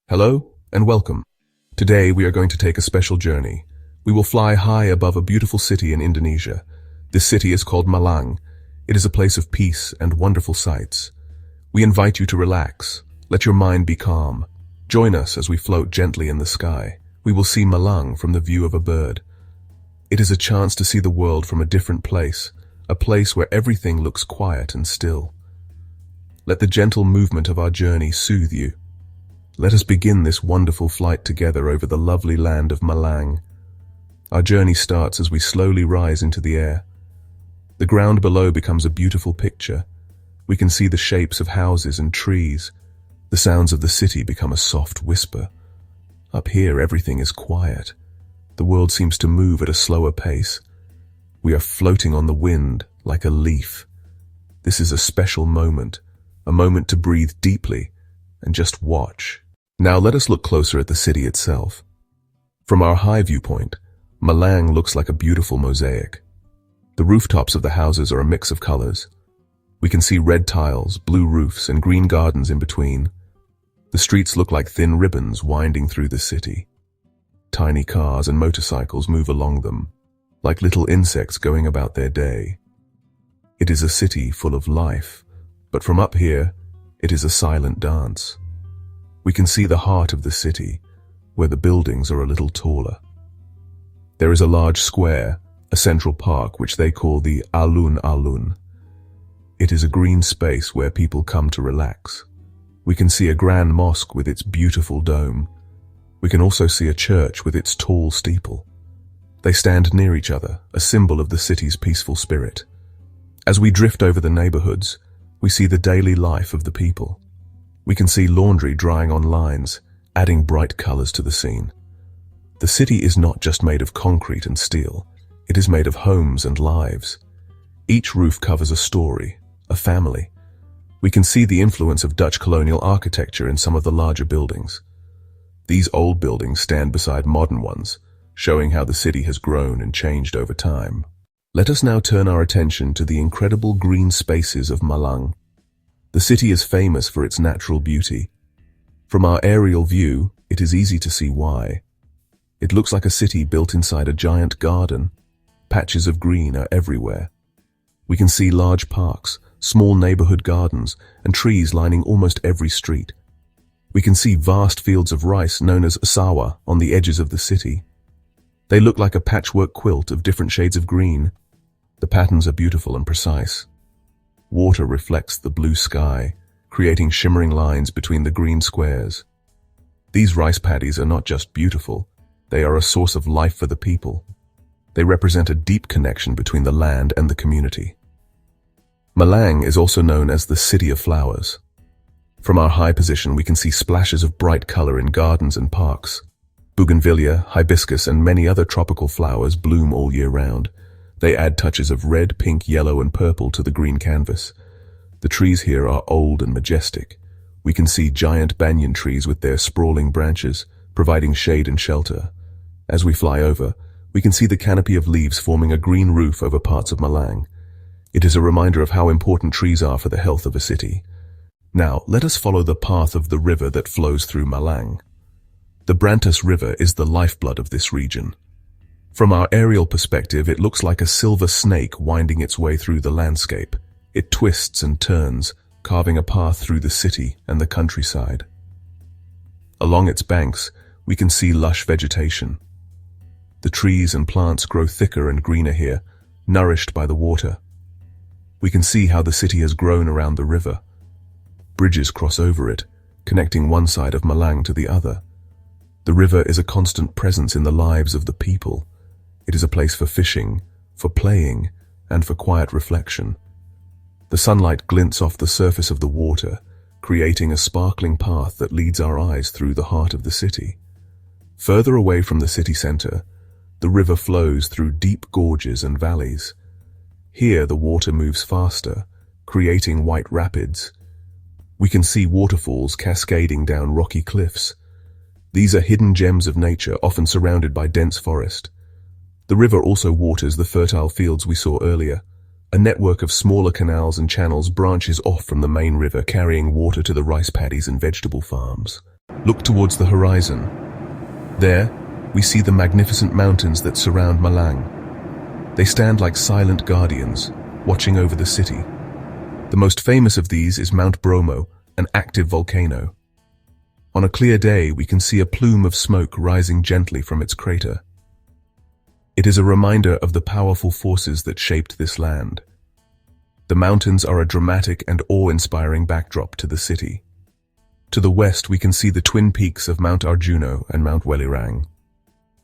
Hello and welcome. Today we are going to take a special journey. We will fly high above a beautiful city in Indonesia. This city is called Malang. It is a place of peace and wonderful sights. We invite you to relax. Let your mind be calm. Join us as we float gently in the sky. We will see Malang from the view of a bird. It is a chance to see the world from a different place, a place where everything looks quiet and still. Let the gentle movement of our journey soothe you. Let us begin this wonderful flight together over the lovely land of Malang. Our journey starts as we slowly rise into the air. The ground below becomes a beautiful picture. We can see the shapes of houses and trees. The sounds of the city become a soft whisper. Up here, everything is quiet. The world seems to move at a slower pace. We are floating on the wind like a leaf. This is a special moment, a moment to breathe deeply and just watch. Now let us look closer at the city itself. From our high viewpoint, Malang looks like a beautiful mosaic. The rooftops of the houses are a mix of colors. We can see red tiles, blue roofs, and green gardens in between. The streets look like thin ribbons winding through the city. Tiny cars and motorcycles move along them, like little insects going about their day. It is a city full of life, but from up here, it is a silent dance. We can see the heart of the city, where the buildings are a little taller. There is a large square, a central park which they call the Alun-Alun. It is a green space where people come to relax. We can see a grand mosque with its beautiful dome. We can also see a church with its tall steeple. They stand near each other, a symbol of the city's peaceful spirit. As we drift over the neighborhoods, we see the daily life of the people. We can see laundry drying on lines, adding bright colors to the scene. The city is not just made of concrete and steel. It is made of homes and lives. Each roof covers a story, a family. We can see the influence of Dutch colonial architecture in some of the larger buildings. These old buildings stand beside modern ones, showing how the city has grown and changed over time. Let us now turn our attention to the incredible green spaces of Malang. The city is famous for its natural beauty. From our aerial view, it is easy to see why. It looks like a city built inside a giant garden. Patches of green are everywhere. We can see large parks, small neighborhood gardens, and trees lining almost every street. We can see vast fields of rice known as sawah on the edges of the city. They look like a patchwork quilt of different shades of green. The patterns are beautiful and precise. Water reflects the blue sky, creating shimmering lines between the green squares. These rice paddies are not just beautiful, they are a source of life for the people. They represent a deep connection between the land and the community. Malang is also known as the City of Flowers. From our high position, we can see splashes of bright color in gardens and parks. Bougainvillea, hibiscus, and many other tropical flowers bloom all year round. They add touches of red, pink, yellow, and purple to the green canvas. The trees here are old and majestic. We can see giant banyan trees with their sprawling branches, providing shade and shelter. As we fly over, we can see the canopy of leaves forming a green roof over parts of Malang. It is a reminder of how important trees are for the health of a city. Now, let us follow the path of the river that flows through Malang. The Brantas River is the lifeblood of this region. From our aerial perspective, it looks like a silver snake winding its way through the landscape. It twists and turns, carving a path through the city and the countryside. Along its banks, we can see lush vegetation. The trees and plants grow thicker and greener here, nourished by the water. We can see how the city has grown around the river. Bridges cross over it, connecting one side of Malang to the other. The river is a constant presence in the lives of the people. It is a place for fishing, for playing, and for quiet reflection. The sunlight glints off the surface of the water, creating a sparkling path that leads our eyes through the heart of the city. Further away from the city center, the river flows through deep gorges and valleys. Here the water moves faster, creating white rapids. We can see waterfalls cascading down rocky cliffs. These are hidden gems of nature, often surrounded by dense forest. The river also waters the fertile fields we saw earlier. A network of smaller canals and channels branches off from the main river, carrying water to the rice paddies and vegetable farms. Look towards the horizon. There, we see the magnificent mountains that surround Malang. They stand like silent guardians, watching over the city. The most famous of these is Mount Bromo, an active volcano. On a clear day, we can see a plume of smoke rising gently from its crater. It is a reminder of the powerful forces that shaped this land. The mountains are a dramatic and awe-inspiring backdrop to the city. To the west, we can see the twin peaks of Mount Arjuno and Mount Welirang.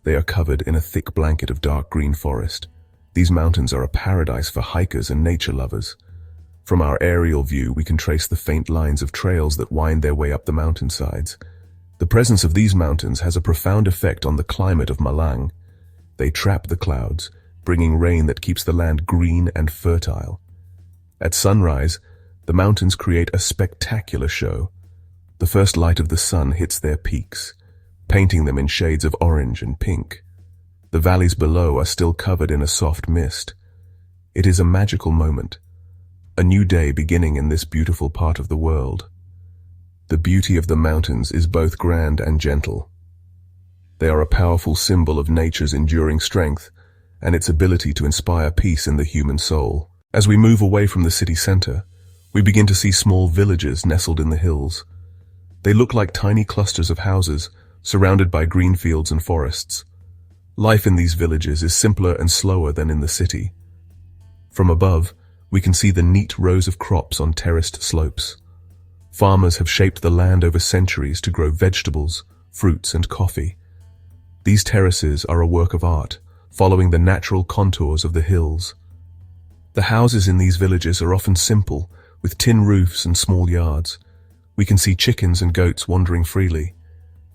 They are covered in a thick blanket of dark green forest. These mountains are a paradise for hikers and nature lovers. From our aerial view, we can trace the faint lines of trails that wind their way up the mountainsides. The presence of these mountains has a profound effect on the climate of Malang. They trap the clouds, bringing rain that keeps the land green and fertile. At sunrise, the mountains create a spectacular show. The first light of the sun hits their peaks, painting them in shades of orange and pink. The valleys below are still covered in a soft mist. It is a magical moment, a new day beginning in this beautiful part of the world. The beauty of the mountains is both grand and gentle. They are a powerful symbol of nature's enduring strength and its ability to inspire peace in the human soul. As we move away from the city center, we begin to see small villages nestled in the hills. They look like tiny clusters of houses, surrounded by green fields and forests. Life in these villages is simpler and slower than in the city. From above, we can see the neat rows of crops on terraced slopes. Farmers have shaped the land over centuries to grow vegetables, fruits, and coffee. These terraces are a work of art, following the natural contours of the hills. The houses in these villages are often simple, with tin roofs and small yards. We can see chickens and goats wandering freely.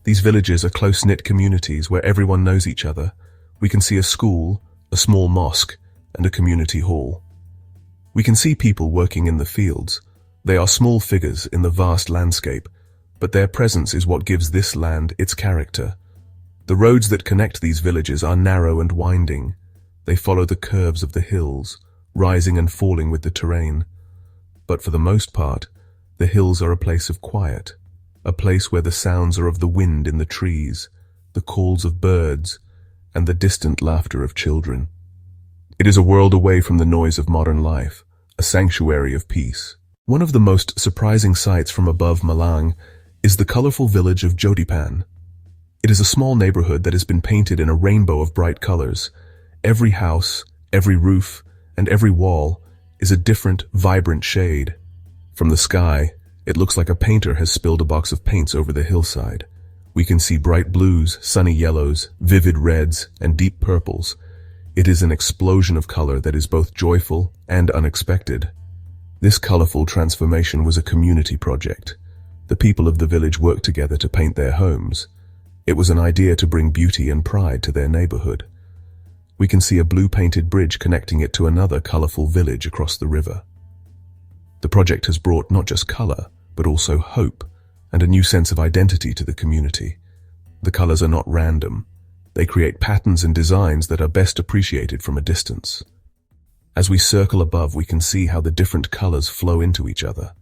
These villages are close-knit communities where everyone knows each other. We can see a school, a small mosque, and a community hall. We can see people working in the fields. They are small figures in the vast landscape, but their presence is what gives this land its character. The roads that connect these villages are narrow and winding. They follow the curves of the hills, rising and falling with the terrain. But for the most part, the hills are a place of quiet, a place where the sounds are of the wind in the trees, the calls of birds, and the distant laughter of children. It is a world away from the noise of modern life, a sanctuary of peace. One of the most surprising sights from above Malang is the colorful village of Jodipan. It is a small neighborhood that has been painted in a rainbow of bright colors. Every house, every roof, and every wall is a different, vibrant shade. From the sky, it looks like a painter has spilled a box of paints over the hillside. We can see bright blues, sunny yellows, vivid reds, and deep purples. It is an explosion of color that is both joyful and unexpected. This colorful transformation was a community project. The people of the village worked together to paint their homes. It was an idea to bring beauty and pride to their neighborhood. We can see a blue-painted bridge connecting it to another colorful village across the river. The project has brought not just color, but also hope and a new sense of identity to the community. The colors are not random. They create patterns and designs that are best appreciated from a distance. As we circle above, we can see how the different colors flow into each other.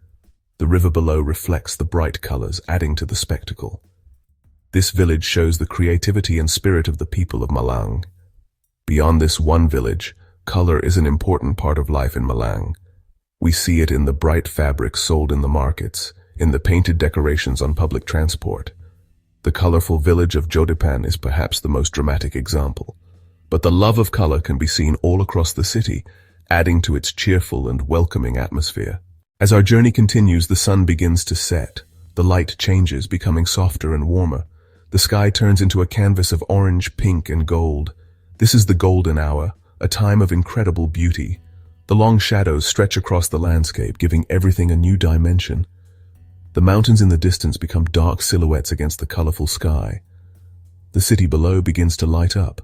The river below reflects the bright colors, adding to the spectacle. This village shows the creativity and spirit of the people of Malang. Beyond this one village, color is an important part of life in Malang. We see it in the bright fabrics sold in the markets, in the painted decorations on public transport. The colorful village of Jodipan is perhaps the most dramatic example. But the love of color can be seen all across the city, adding to its cheerful and welcoming atmosphere. As our journey continues, the sun begins to set. The light changes, becoming softer and warmer. The sky turns into a canvas of orange, pink, and gold. This is the golden hour, a time of incredible beauty. The long shadows stretch across the landscape, giving everything a new dimension. The mountains in the distance become dark silhouettes against the colorful sky. The city below begins to light up.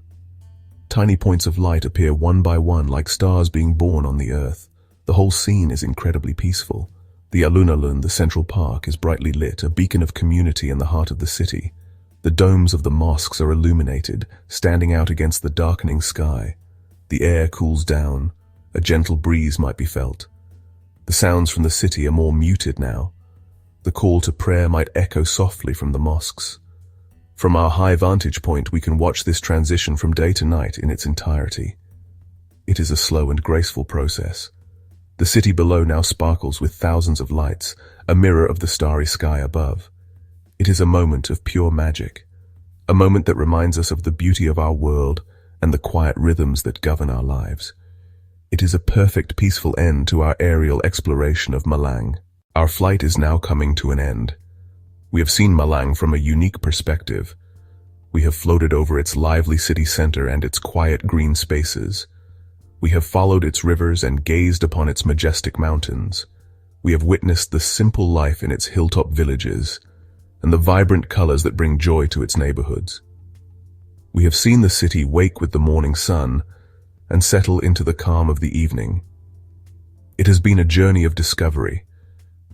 Tiny points of light appear one by one like stars being born on the earth. The whole scene is incredibly peaceful. The alun-alun, the central park, is brightly lit, a beacon of community in the heart of the city. The domes of the mosques are illuminated, standing out against the darkening sky. The air cools down. A gentle breeze might be felt. The sounds from the city are more muted now. The The call to prayer might echo softly from the mosques. From our high vantage point, we can watch this transition from day to night in its entirety. It is a slow and graceful process. The city below now sparkles with thousands of lights, a mirror of the starry sky above. It is a moment of pure magic, a moment that reminds us of the beauty of our world and the quiet rhythms that govern our lives. It is a perfect, peaceful end to our aerial exploration of Malang. Our flight is now coming to an end. We have seen Malang from a unique perspective. We have floated over its lively city center and its quiet green spaces. We have followed its rivers and gazed upon its majestic mountains. We have witnessed the simple life in its hilltop villages and the vibrant colors that bring joy to its neighborhoods. We have seen the city wake with the morning sun and settle into the calm of the evening. It has been a journey of discovery,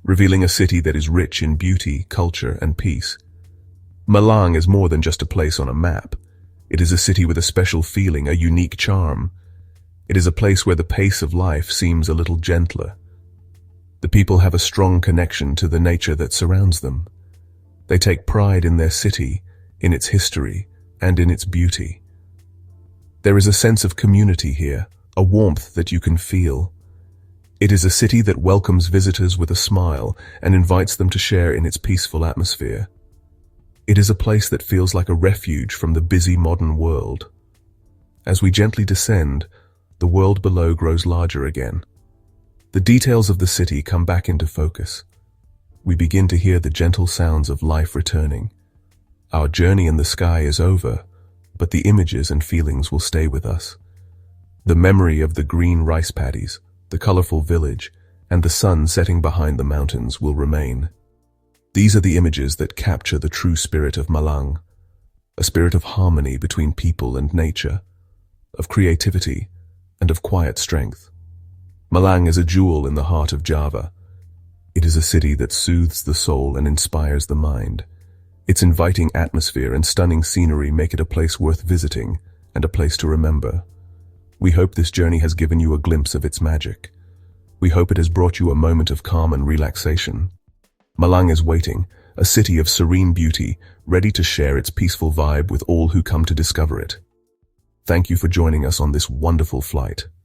revealing a city that is rich in beauty, culture, and peace. Malang is more than just a place on a map. It is a city with a special feeling, a unique charm. It is a place where the pace of life seems a little gentler. The people have a strong connection to the nature that surrounds them. They take pride in their city, in its history, and in its beauty. There is a sense of community here, a warmth that you can feel. It is a city that welcomes visitors with a smile and invites them to share in its peaceful atmosphere. It is a place that feels like a refuge from the busy modern world. As we gently descend, the world below grows larger again. The details of the city come back into focus. We begin to hear the gentle sounds of life returning. Our journey in the sky is over, but the images and feelings will stay with us. The memory of the green rice paddies, the colorful village, and the sun setting behind the mountains will remain. These are the images that capture the true spirit of Malang, a spirit of harmony between people and nature, of creativity, and of quiet strength. Malang is a jewel in the heart of Java. It is a city that soothes the soul and inspires the mind. Its inviting atmosphere and stunning scenery make it a place worth visiting and a place to remember. We hope this journey has given you a glimpse of its magic. We hope it has brought you a moment of calm and relaxation. Malang is waiting, a city of serene beauty, ready to share its peaceful vibe with all who come to discover it. Thank you for joining us on this wonderful flight.